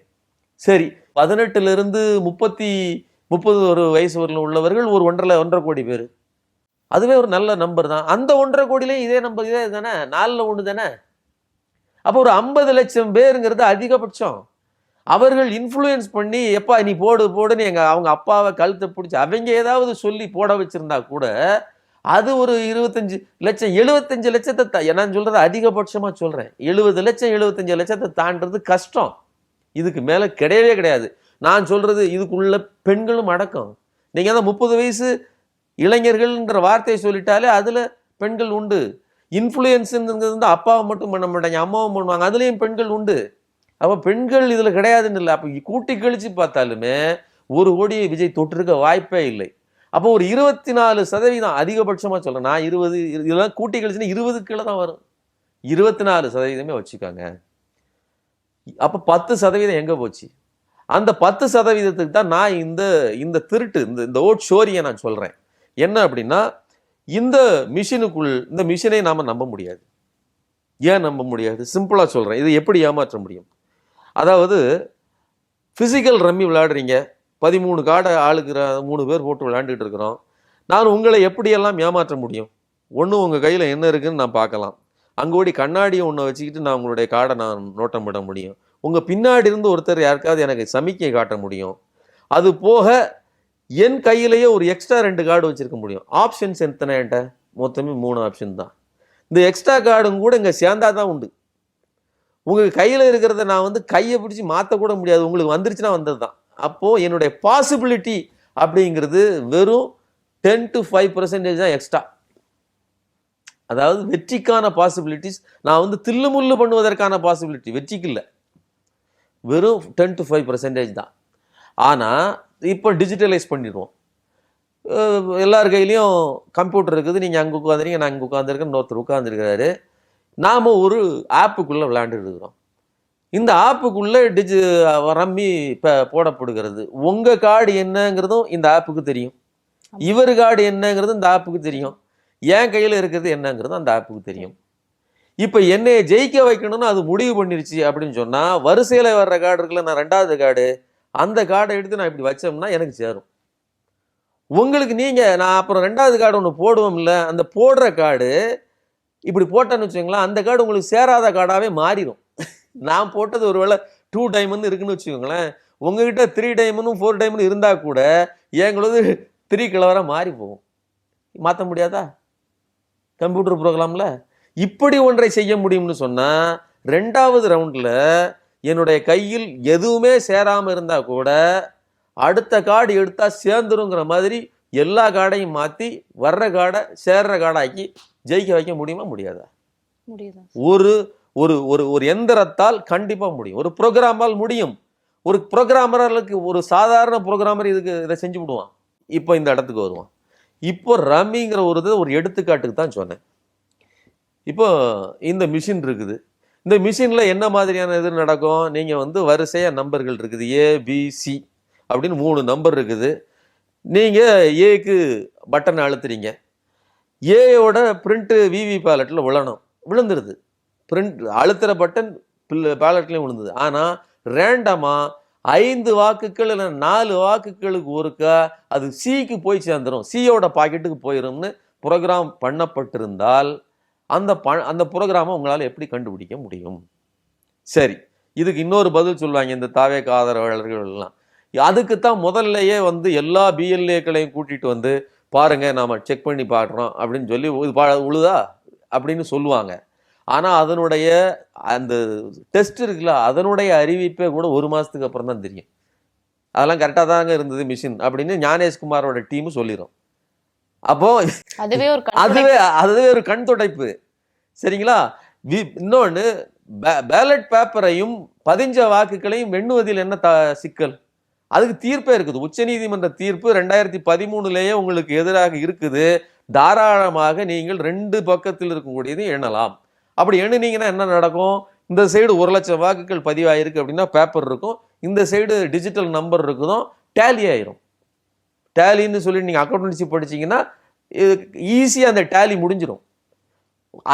சரி, 18லிருந்து 30 வயசு வரல உள்ளவர்கள் ஒரு 1.5 கோடி பேர். அதுவே ஒரு நல்ல நம்பர் தான். அந்த 1.5 கோடியிலையும் இதே நம்பர் இதே தானே, 4ல் 1 தானே. அப்போ ஒரு 50 லட்சம் பேருங்கிறது அதிகபட்சம். அவர்கள் இன்ஃப்ளூயன்ஸ் பண்ணி எப்பா நீ போடுன்னு அவங்க அப்பாவை கழுத்தை பிடிச்சி அவங்க ஏதாவது சொல்லி போட வச்சிருந்தா கூட அது ஒரு 25 லட்சம் 75 லட்சத்தை நான் சொல்றது அதிகபட்சமா சொல்றேன். 70 லட்சம் 75 லட்சத்தை தாண்டது கஷ்டம். இதுக்கு மேல கிடையவே கிடையாது. நான் சொல்றது இதுக்குள்ள பெண்களும் அடக்கம். நீங்க தான் 30 வயசு இளைஞர்கள்ன்ற வார்த்தையை சொல்லிட்டாலே அதுல பெண்கள் உண்டு. இன்ஃப்ளூயன்ஸுங்கிறது வந்து அப்பாவை மட்டும் பண்ண மாட்டாங்க, அம்மாவும் பண்ணுவாங்க, அதுலேயும் பெண்கள் உண்டு. அப்போ பெண்கள் இதில் கிடையாதுன்னு இல்லை. அப்போ கூட்டி கழிச்சு பார்த்தாலுமே 1 கோடியை விஜய் தொட்டிருக்க வாய்ப்பே இல்லை. அப்போ ஒரு 24% அதிகபட்சமாக சொல்கிறேன் நான். 20 இதெல்லாம் கூட்டி கழிச்சுன்னா 20 கீழே தான் வரும். 24% வச்சுக்காங்க. அப்போ 10% எங்கே போச்சு? அந்த 10%க்கு தான் நான் இந்த திருட்டு இந்த ஓட் ஷோரியை நான் சொல்கிறேன். என்ன அப்படின்னா, இந்த மிஷினை நாம நம்ப முடியாது. ஏன் நம்ப முடியாது? சிம்பிளா சொல்றேன். இதை எப்படி ஏமாற்ற முடியும்? அதாவது பிசிக்கல் ரம்மி விளையாடுறீங்க, 13 கார்டை ஆளுக்கு 3 பேர் போட்டு விளையாண்டுட்டு இருக்கிறோம். நான் உங்களை எப்படியெல்லாம் ஏமாற்ற முடியும்? ஒன்று, உங்கள் கையில் என்ன இருக்குன்னு நான் பார்க்கலாம். அங்கே ஓடி கண்ணாடியை ஒன்று வச்சுக்கிட்டு நான் உங்களுடைய கார்டை நான் நோட்டம் விட முடியும். உங்கள் பின்னாடி இருந்து ஒருத்தர் யாருக்காவது எனக்கு சமிக்கை காட்ட முடியும். அது போக என் கையிலேயே ஒரு எக்ஸ்ட்ரா 2 கார்டு வச்சுருக்க முடியும். ஆப்ஷன்ஸ் எத்தனை என்கிட்ட? மொத்தமே 3 ஆப்ஷன் தான். இந்த எக்ஸ்ட்ரா கார்டும் கூட இங்கே சேர்ந்தா தான் உண்டு. உங்களுக்கு கையில் இருக்கிறத நான் கையை பிடிச்சி மாற்றக்கூட முடியாது. உங்களுக்கு வந்துருச்சுன்னா வந்தது தான். அப்போது என்னுடைய பாசிபிலிட்டி அப்படிங்கிறது வெறும் 10 to 5% தான் எக்ஸ்ட்ரா. அதாவது வெற்றிக்கான பாசிபிலிட்டிஸ் நான் தில்லுமுள்ளு பண்ணுவதற்கான பாசிபிலிட்டி வெற்றிக்கு இல்லை, வெறும் 10 to 5% தான். ஆனால் இப்போ டிஜிட்டலைஸ் பண்ணிடுவோம். எல்லார் கையிலையும் கம்ப்யூட்டர் இருக்குது. நீங்கள் அங்கே உட்காந்துருங்க, நான் இங்கே உட்காந்துருக்கேன், இன்னொருத்தர் உட்காந்துருக்கிறாரு. நாம் ஒரு ஆப்புக்குள்ளே விளையாண்டுட்டு இருக்கிறோம். இந்த ஆப்புக்குள்ளே ரம்மி இப்போ போடப்படுகிறது. உங்கள் கார்டு என்னங்கிறதும் இந்த ஆப்புக்கு தெரியும், இவர் கார்டு என்னங்கிறதும் இந்த ஆப்புக்கு தெரியும், என் கையில் இருக்கிறது என்னங்கிறதும் அந்த ஆப்புக்கு தெரியும். இப்போ என்னையை ஜெயிக்க வைக்கணும்னு அது முடிவு பண்ணிருச்சு அப்படின்னு சொன்னால், வரிசையில் வர்ற கார்டு இருக்குல்ல, நான் 2வது கார்டு, அந்த கார்டை எடுத்து நான் இப்படி வச்சோம்னா எனக்கு சேரும். உங்களுக்கு நான் அப்புறம் 2வது கார்டு ஒன்று போடுவோம் இல்லை, அந்த போடுற கார்டு இப்படி போட்டேன்னு வச்சுக்கோங்களேன், அந்த கார்டு உங்களுக்கு சேராத கார்டாகவே மாறிடும். நான் போட்டது ஒரு வேளை 2 டைமண்ட் இருக்குன்னு வச்சுக்கோங்களேன், உங்ககிட்ட 3 டைமண்டும் 4 டைமண்ட் இருந்தால் கூட எங்களது 3 கிழவராக மாறி போகும். மாற்ற முடியாதா கம்ப்யூட்டர் ப்ரோக்ராமில்? இப்படி ஒன்றை செய்ய முடியும்னு சொன்னால், 2வது ரவுண்டில் என்னுடைய கையில் எதுவுமே சேராமல் இருந்தால் கூட அடுத்த கார்டு எடுத்தால் சேர்ந்துருங்கிற மாதிரி எல்லா கார்டையும் மாற்றி வர்ற கார்டை சேர்ற கார்டாக்கி ஜெயிக்க வைக்க முடியுமா? முடியாதா? முடியுதா? ஒரு ஒரு ஒரு ஒரு எந்திரத்தால் கண்டிப்பாக முடியும். ஒரு ப்ரோக்ராமால் முடியும். ஒரு ப்ரோக்ராமர்களுக்கு, ஒரு சாதாரண ப்ரோக்ராமர் இதை செஞ்சு விடுவான். இப்போ இந்த இடத்துக்கு வருவான். இப்போ ரம்மிங்கிற ஒரு எடுத்துக்காட்டுக்கு தான் சொன்னேன். இப்போ இந்த மிஷின் இருக்குது. இந்த மிஷினில் என்ன மாதிரியான இது நடக்கும்? நீங்கள் வரிசையாக நம்பர்கள் இருக்குது, ABC அப்படின்னு 3 நம்பர் இருக்குது. நீங்கள் ஏக்கு பட்டனை அழுத்துறீங்க. ஏயோட பிரிண்ட்டு விவி பேலட்டில் விழுந்துருது. பிரிண்ட் அழுத்துற பட்டன் பேலட்லேயும் விழுந்தது. ஆனால் ரேண்டமாக 5 வாக்குகள் இல்லை 4 வாக்குகளுக்கு ஒருக்கா அது சிக்கு போய் சேர்ந்துடும், சியோட பாக்கெட்டுக்கு போயிடும்னு ப்ரோக்ராம் பண்ணப்பட்டிருந்தால் அந்த ப்ரோக்ராமை உங்களால் எப்படி கண்டுபிடிக்க முடியும்? சரி, இதுக்கு இன்னொரு பதில் சொல்லுவாங்க இந்த தாவேக ஆதரவாளர்கள் எல்லாம். அதுக்குத்தான் முதல்லையே எல்லா பிஎல்ஏக்களையும் கூட்டிகிட்டு பாருங்க, நாம் செக் பண்ணி பார்க்குறோம் அப்படின்னு சொல்லி இது உழுதா அப்படின்னு சொல்லுவாங்க. ஆனால் அதனுடைய அந்த டெஸ்ட் இருக்குல்ல, அதனுடைய அறிவிப்பே கூட 1 மாதத்துக்கு அப்புறம் தான் தெரியும். அதெல்லாம் கரெக்டாக தாங்க இருந்தது மிஷின் அப்படின்னு ஞானேஷ்குமாரோட டீமு சொல்லிடும். அப்போ அதுவே ஒரு கண் துடைப்பு. சரிங்களா? இன்னொன்று, பேலட் பேப்பரையும் பதிஞ்ச வாக்குகளையும் எண்ணுவதில் என்ன சிக்கல்? அதுக்கு தீர்ப்பே இருக்குது. உச்சநீதிமன்ற தீர்ப்பு 2013 உங்களுக்கு எதிராக இருக்குது. தாராளமாக நீங்கள் 2 பக்கத்தில் இருக்கக்கூடியது எண்ணலாம். அப்படி எண்ணுனீங்கன்னா என்ன நடக்கும்? இந்த சைடு 1,00,000 வாக்குகள் பதிவாயிருக்கு அப்படின்னா பேப்பர் இருக்கும், இந்த சைடு டிஜிட்டல் நம்பர் இருக்குதும், டேலி ஆயிரும். டேலின்னு சொல்லி நீங்கள் அக்கௌண்டன்சி படிச்சிங்கன்னா ஈஸியாக அந்த டேலி முடிஞ்சிடும்.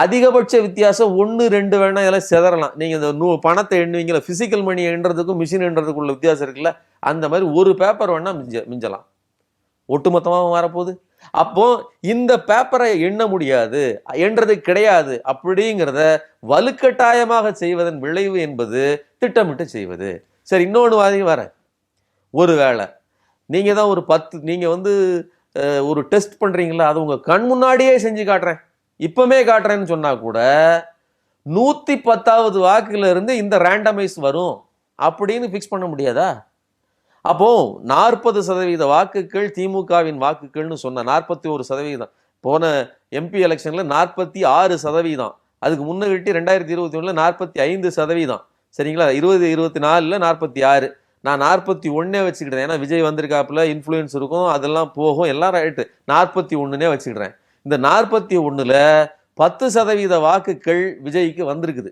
அதிகபட்ச வித்தியாசம் 1-2 வேணா இதெல்லாம் செதறலாம். நீங்கள் இந்த பணத்தை எண்ணுவீங்களா, ஃபிசிக்கல் மணி எண்ணுறதுக்கும் மிஷின் எண்ணுறதுக்குள்ள வித்தியாசம் இருக்குல்ல, அந்த மாதிரி ஒரு பேப்பர் வேணா மிஞ்சலாம். ஒட்டுமொத்தமாக வரப்போகுது. அப்போ இந்த பேப்பரை எண்ண முடியாது, எண்றது கிடையாது அப்படிங்கிறத வலுக்கட்டாயமாக செய்வதன் விளைவு என்பது திட்டமிட்டு செய்வது. சரி, இன்னொன்று வரேன். ஒருவேளை நீங்கள் தான் ஒரு 10 நீங்கள் ஒரு டெஸ்ட் பண்ணுறீங்களா, அது உங்கள் கண் முன்னாடியே செஞ்சு காட்டுறேன், இப்பவுமே காட்டுறேன்னு சொன்னா கூட 110வது வாக்குல இருந்து இந்த ரேண்டமைஸ் வரும் அப்படின்னு ஃபிக்ஸ் பண்ண முடியாதா? அப்போ 40% வாக்குகள் திமுகவின் வாக்குகள்னு சொன்ன 41%. போன MP எலெக்ஷன்ல 46%. அதுக்கு முன்னாடி 2021 45%. சரிங்களா? 2024 46. நான் 41 வச்சுக்கிட்டேன். ஏன்னா விஜய் வந்திருக்காப்புல, இன்ஃப்ளூயன்ஸ் இருக்கும், அதெல்லாம் போகும், எல்லாம் ரைட்டு. 41 வச்சுக்கிட்டேன். இந்த 41ல் 10% வாக்குகள் விஜய்க்கு வந்திருக்குது.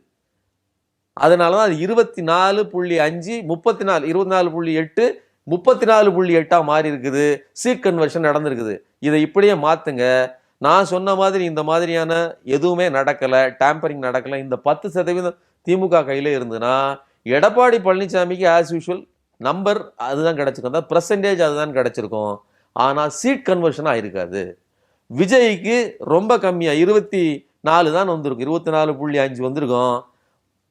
அதனால தான் அது 24.5 34 24.8 34.8 மாறி இருக்குது. சீட் கன்வர்ஷன் நடந்திருக்குது. இதை இப்படியே மாத்துங்க. நான் சொன்ன மாதிரி இந்த மாதிரியான எதுவுமே நடக்கலை, டேம்பரிங் நடக்கலை, இந்த 10% திமுக கையில் இருந்துன்னா எடப்பாடி பழனிசாமிக்கு ஆஸ் யூஷுவல் நம்பர் அதுதான் கிடச்சிருக்கும், அதாவது பெர்சன்டேஜ் அதுதான் கிடச்சிருக்கும். ஆனால் சீட் கன்வர்ஷனாக இருக்காது. விஜய்க்கு ரொம்ப கம்மியாக 24 தான் வந்திருக்கும், 24.5 வந்திருக்கும்.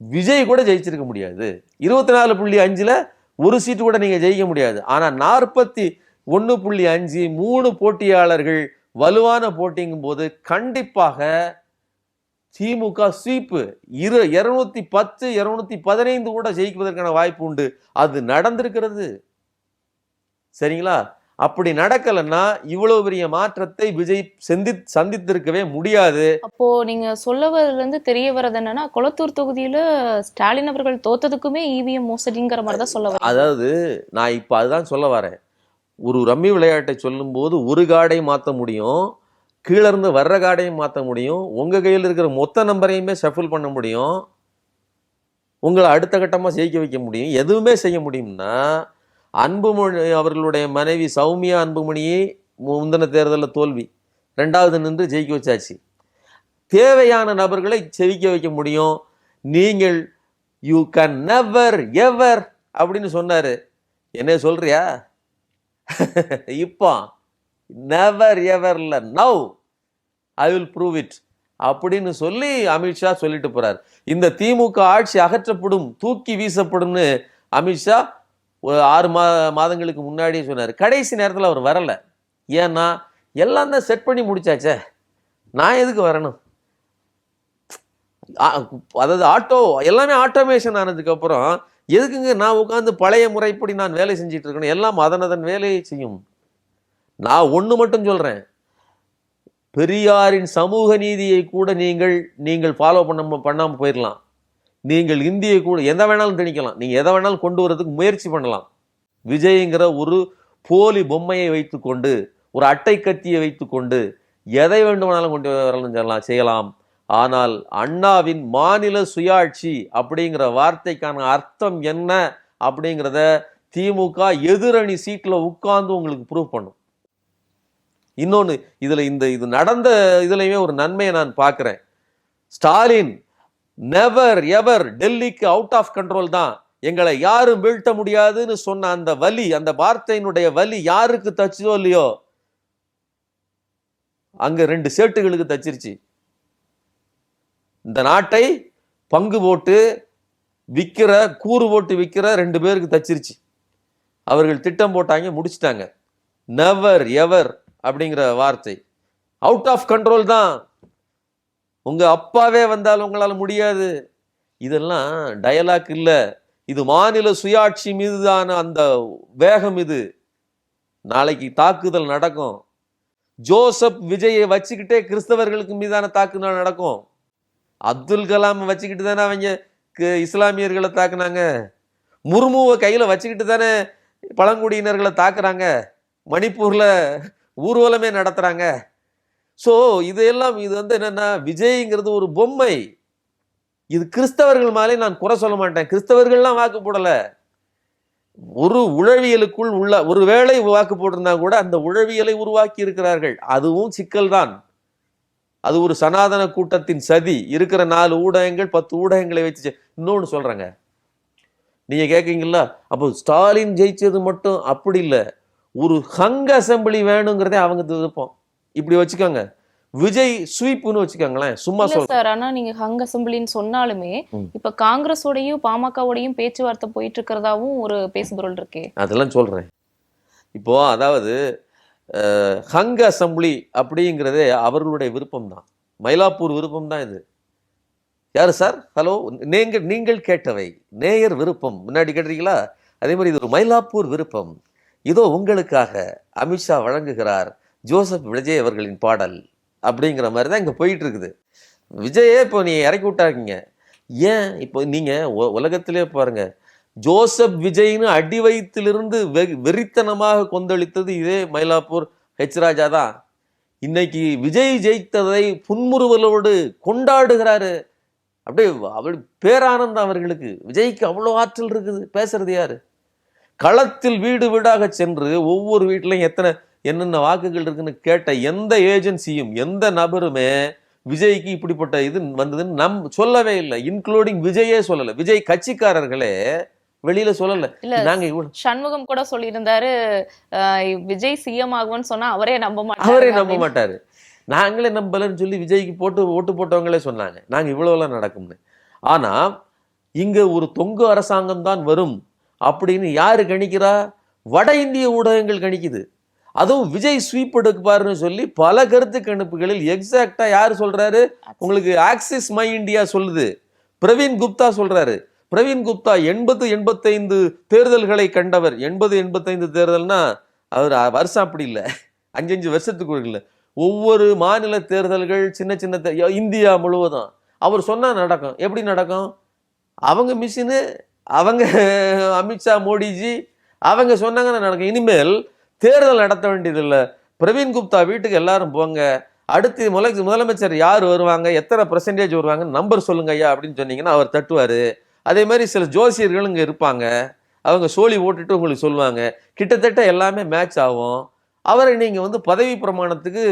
விஜய் கூட ஜெயிச்சிருக்க முடியாது. 24.5ல் ஒரு சீட்டு கூட நீங்கள் ஜெயிக்க முடியாது. ஆனால் 41.5 3 போட்டியாளர்கள் வலுவான போட்டிங்கும் போது கண்டிப்பாக திமுக ஸ்வீப்பு 210 215 கூட ஜெயிக்குவதற்கான வாய்ப்பு உண்டு. அது நடந்திருக்கிறது. சரிங்களா? அப்படி நடக்கலைன்னா இவ்வளவு பெரிய மாற்றத்தை விஜய் சந்தித்திருக்கவே முடியாது. அப்போ நீங்க சொல்லவதுல இருந்து தெரிய வர்றது என்னன்னா, கொளத்தூர் தொகுதியில ஸ்டாலின் அவர்கள் தோத்ததுக்குமே இவிஎம் மோசடிங்கிற மாதிரி தான் சொல்ல வரீங்க. அதாவது நான் இப்ப அதுதான் சொல்ல வரேன். ஒரு ரம்மி விளையாட்டை சொல்லும் போது ஒரு கார்டை மாற்ற முடியும், கீழே இருந்து வர்ற கார்டையும் மாற்ற முடியும், உங்க கையில் இருக்கிற மொத்த நம்பரையுமே ஷஃபில் பண்ண முடியும், உங்களை அடுத்த கட்டமா ஜெயிக்க வைக்க முடியும். எதுவுமே செய்ய முடியும்னா அன்புமணி அவர்களுடைய மனைவி சௌமியா அன்புமணியை முந்தின தேர்தலில் தோல்வி, 2வது நின்று ஜெயிக்க வச்சாச்சு. தேவையான நபர்களை செவிக்க வைக்க முடியும். நீங்கள் யூ கேன் நெவர் எவர் அப்படின்னு சொன்னாரு. என்ன சொல்றியா? இப்போ நெவர் எவர் இல்ல, now I will prove it அப்படின்னு சொல்லி அமித்ஷா சொல்லிட்டு போறார். இந்த திமுக ஆட்சி அகற்றப்படும், தூக்கி வீசப்படும்னு அமித்ஷா 6 மாதங்களுக்கு முன்னாடியே சொன்னார். கடைசி நேரத்தில் அவர் வரலை. ஏன்னா எல்லாம் தான் செட் பண்ணி முடிச்சாச்சே, நான் எதுக்கு வரணும்? அதாவது எல்லாமே ஆட்டோமேஷன் ஆனதுக்கு அப்புறம் எதுக்குங்க நான் உட்காந்து பழைய முறைப்படி நான் வேலை செஞ்சுட்டு இருக்கணும்? எல்லாம் அதன் வேலையை செய்யும். நான் ஒன்று மட்டும் சொல்றேன், பெரியாரின் சமூக நீதியை கூட நீங்கள் ஃபாலோ பண்ணாமல் போயிடலாம். நீங்கள் இந்தியை கூட எதை வேணாலும் திணிக்கலாம், நீங்கள் எதை வேணாலும் கொண்டு வரதுக்கு முயற்சி பண்ணலாம். விஜய்ங்கிற ஒரு போலி பொம்மையை வைத்துக்கொண்டு, ஒரு அட்டை கத்தியை வைத்துக்கொண்டு எதை வேண்டுமானாலும் கொண்டு வரலாம், செய்யலாம். ஆனால் அண்ணாவின் மாநில சுயாட்சி அப்படிங்கிற வார்த்தைக்கான அர்த்தம் என்ன அப்படிங்கிறத திமுக எதிரணி சீட்டில் உட்கார்ந்து உங்களுக்கு ப்ரூவ் பண்ணும். இன்னொன்று, இது நடந்த இதுலையுமே ஒரு நன்மையை நான் பார்க்குறேன். ஸ்டாலின் நெவர் எவர் டெல்லிக்கு அவுட் ஆஃப் கண்ட்ரோல் தான், எங்களை யாரும் வீழ்த்த முடியாதுன்னு சொன்ன அந்த வலி, அந்த வார்த்தையினுடைய வலி யாருக்கு தச்சோ இல்லையோ அங்க 2 சேட்டுகளுக்கு தச்சிருச்சு. இந்த நாட்டை பங்கு போட்டு விற்கிற, கூறு போட்டு விற்கிற 2 பேருக்கு தச்சிருச்சு. அவர்கள் திட்டம் போட்டாங்க, முடிச்சிட்டாங்க. நெவர் எவர் அப்படிங்கிற வார்த்தை அவுட் ஆஃப் கண்ட்ரோல் தான், உங்க அப்பாவே வந்தாலும் உங்களால முடியாது. இதெல்லாம் டயலாக் இல்ல, இது மாநில சுயாட்சி மீதுதான அந்த வேகம். இது நாளைக்கு தாக்குதல் நடக்கும். ஜோசப் விஜயை வச்சுக்கிட்டே கிறிஸ்தவர்களுக்கு மீதான தாக்குதல் நடக்கும். அப்துல் கலாம் வச்சுக்கிட்டு தானே அவங்க இஸ்லாமியர்களை தாக்குனாங்க. முர்முவை கையில வச்சுக்கிட்டு தானே பழங்குடியினர்களை தாக்குறாங்க. மணிப்பூர்ல ஊர்வலமே நடத்துறாங்க. ஸோ இதெல்லாம் இது என்னன்னா, விஜய்ங்கிறது ஒரு பொம்மை. இது கிறிஸ்தவர்கள் மேலே நான் குறை சொல்ல மாட்டேன், கிறிஸ்தவர்கள்லாம் வாக்கு போடல. ஒரு உளவியலுக்குள் உள்ள ஒருவேளை வாக்கு போட்டிருந்தா கூட அந்த உளவியலை உருவாக்கி இருக்கிறார்கள். அதுவும் சிக்கல் தான். அது ஒரு சனாதன கூட்டத்தின் சதி. இருக்கிற 4 ஊடகங்கள் 10 ஊடகங்களை வச்சு. இன்னொன்று சொல்றேங்க, நீங்க கேட்கீங்களா, அப்போ ஸ்டாலின் ஜெயிச்சது மட்டும் அப்படி இல்லை, ஒரு ஹங் அசம்பிளி வேணுங்கிறதே அவங்க விருப்பம். இப்படி வச்சுக்கோங்க, விஜய் ஸ்வீப்னு வச்சுக்கோங்களேன், சும்மா சொல்ல சார். ஆனா நீங்க ஹங் அசம்பிளின்னு சொன்னாலுமே இப்ப காங்கிரஸோடையும் பாமகவோடையும் பேச்சுவார்த்தை போயிட்டு இருக்கிறதாவும் ஒரு பேசுபொருள் இருக்கே. அதெல்லாம் சொல்றேன். இப்போ அதாவது ஹங் அசம்பிளி அப்படிங்கிறதே அவர்களுடைய விருப்பம் தான், மயிலாப்பூர் விருப்பம் தான். இது யாரு சார்? ஹலோ, நீங்கள் கேட்டவை நேயர் விருப்பம் முன்னாடி கேட்டீங்களா? அதே மாதிரி இது ஒரு மயிலாப்பூர் விருப்பம். இதோ உங்களுக்காக அமித்ஷா வழங்குகிறார் ஜோசப் விஜய் அவர்களின் பாடல் அப்படிங்கிற மாதிரி தான் இங்கே போயிட்டு இருக்குது. விஜயே இப்போ நீ இறக்கி விட்டாருக்கீங்க. ஏன் இப்போ நீங்கள் உலகத்திலே பாருங்க, ஜோசப் விஜய்னு அடி வயிற்றிலிருந்து வெறித்தனமாக கொந்தளித்தது இதே மயிலாப்பூர் ஹெச் ராஜா தான். இன்னைக்கு விஜய் ஜெயித்ததை புன்முறுவலோடு கொண்டாடுகிறாரு. அப்படியே அப்படி பேரானந்தம் அவர்களுக்கு. விஜய்க்கு அவ்வளோ ஆற்றல் இருக்குது. பேசுறது யாரு? களத்தில் வீடு வீடாக சென்று ஒவ்வொரு வீட்டிலையும் எத்தனை என்னென்ன வாக்குகள் இருக்குன்னு கேட்ட எந்த ஏஜென்சியும் எந்த நபருமே விஜய்க்கு இப்படிப்பட்ட இது வந்ததுன்னு சொல்லவே இல்லை. இன்க்ளூடிங் விஜயே சொல்லல. விஜய் கட்சிக்காரர்களே வெளியில சொல்லல. இல்ல, நாங்க இவ்வளவு சண்முகம் கூட சொல்லியிருந்தாரு, விஜய் சிஎம் ஆகும்னு சொன்னா அவரே நம்ப மாட்டாரு. நாங்களே நம்பலன்னு சொல்லி விஜய்க்கு ஓட்டு போட்டவங்களே சொன்னாங்க நாங்க இவ்வளவுலாம் நடக்கும்னு. ஆனா இங்க ஒரு தொங்கு அரசாங்கம் தான் வரும் அப்படின்னு யாரு கணிக்கிறா? வட இந்திய ஊடகங்கள் கணிக்குது. அதுவும் விஜய் ஸ்வீப் எடுப்பாருன்னு சொல்லி பல கருத்து கணிப்புகளில் எக்ஸாக்டா யாரு சொல்றாரு? உங்களுக்கு ஆக்சிஸ் மை இந்தியா சொல்லுது, பிரவீன் குப்தா சொல்றாரு. பிரவீன் குப்தா 80-85 தேர்தல்களை கண்டவர். 80-85 தேர்தல்னா அவர் வருஷம் அப்படி இல்லை, 5 வருஷத்துக்கு இல்லை, ஒவ்வொரு மாநில தேர்தல்கள் சின்ன சின்ன இந்தியா முழுவதும் அவர் சொன்னா நடக்கும். எப்படி நடக்கும்? அவங்க மிஷினு, அவங்க அமித்ஷா மோடிஜி அவங்க சொன்னாங்கன்னா நடக்கும். இனிமேல் தேர்தல் நடத்த வேண்டியதில்லை. பிரவீன் குப்தா வீட்டுக்கு எல்லாரும் போங்க, அடுத்து முதலமைச்சர் யார் வருவாங்க, எத்தனை % வருவாங்க, நம்பர் சொல்லுங்க ஐயா அப்படின்னு சொன்னீங்கன்னா அவர் தட்டுவாரு. அதே மாதிரி சில ஜோசியர்கள் இங்கே இருப்பாங்க, அவங்க சோழி ஓட்டுட்டு உங்களுக்கு சொல்லுவாங்க. கிட்டத்தட்ட எல்லாமே மேட்ச் ஆகும். அவரை நீங்க பதவி பிரமாணத்துக்கு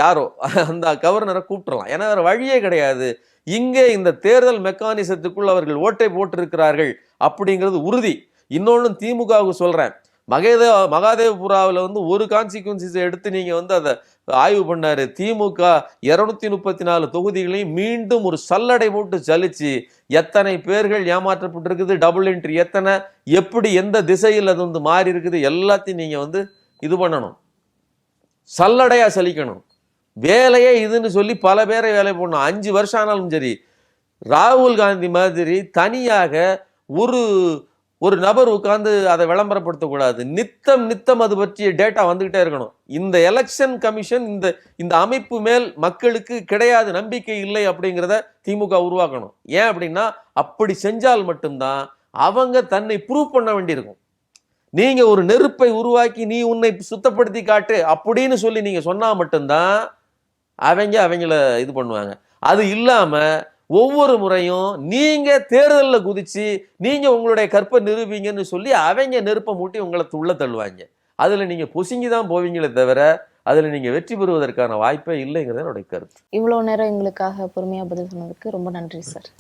யாரோ அந்த கவர்னரை கூப்பிட்டுறலாம். ஏன்னா வேற வழியே கிடையாது. இங்கே இந்த தேர்தல் மெக்கானிசத்துக்குள் அவர்கள் ஓட்டை போட்டிருக்கிறார்கள் அப்படிங்கிறது உறுதி. இன்னொன்னு திமுகவுக்கு சொல்றேன், மகாதேவபுராவில் ஒரு கான்சிக்வன்சிஸை எடுத்து நீங்க அதை ஆய்வு பண்ணாரு. திமுக 234 தொகுதிகளையும் மீண்டும் ஒரு சல்லடை போட்டு சலிச்சு எத்தனை பேர்கள் ஏமாற்றப்பட்டிருக்குது, டபுள் என்ட்ரி எத்தனை, எப்படி எந்த திசையில் அது மாறி இருக்குது, எல்லாத்தையும் நீங்க இது பண்ணணும், சல்லடையா சலிக்கணும். வேலையே இதுன்னு சொல்லி பல பேரை வேலை போடணும். 5 வருஷம் ஆனாலும் சரி. ராகுல் காந்தி மாதிரி தனியாக ஒரு நபர் உட்கார்ந்து அதை விளம்பரப்படுத்தக்கூடாது. நித்தம் அது பற்றிய டேட்டா வந்துகிட்டே இருக்கணும். இந்த எலெக்ஷன் கமிஷன் இந்த அமைப்பு மேல் மக்களுக்கு கிடையாது, நம்பிக்கை இல்லை அப்படிங்கிறத திமுக உருவாக்கணும். ஏன் அப்படின்னா அப்படி செஞ்சால் மட்டும்தான் அவங்க தன்னை ப்ரூவ் பண்ண வேண்டியிருக்கும். நீங்க ஒரு நெருப்பை உருவாக்கி நீ உன்னை சுத்தப்படுத்தி காட்டு அப்படின்னு சொல்லி நீங்க சொன்னா மட்டும்தான் அவங்கள இது பண்ணுவாங்க. அது இல்லாம ஒவ்வொரு முறையும் நீங்க தேர்தலில் குதிச்சு நீங்க உங்களுடைய கற்பை நிரூபிங்கன்னு சொல்லி அவங்க நெருப்பை மூட்டி உங்களை உள்ள தள்ளுவாங்க. அதுல நீங்க பொசுங்கி தான் போவீங்களே தவிர அதுல நீங்க வெற்றி பெறுவதற்கான வாய்ப்பே இல்லைங்கிறது என்னுடைய கருத்து. இவ்வளவு நேரம் எங்களுக்காக பொறுமையா பதில் சொன்னதுக்கு ரொம்ப நன்றி சார்.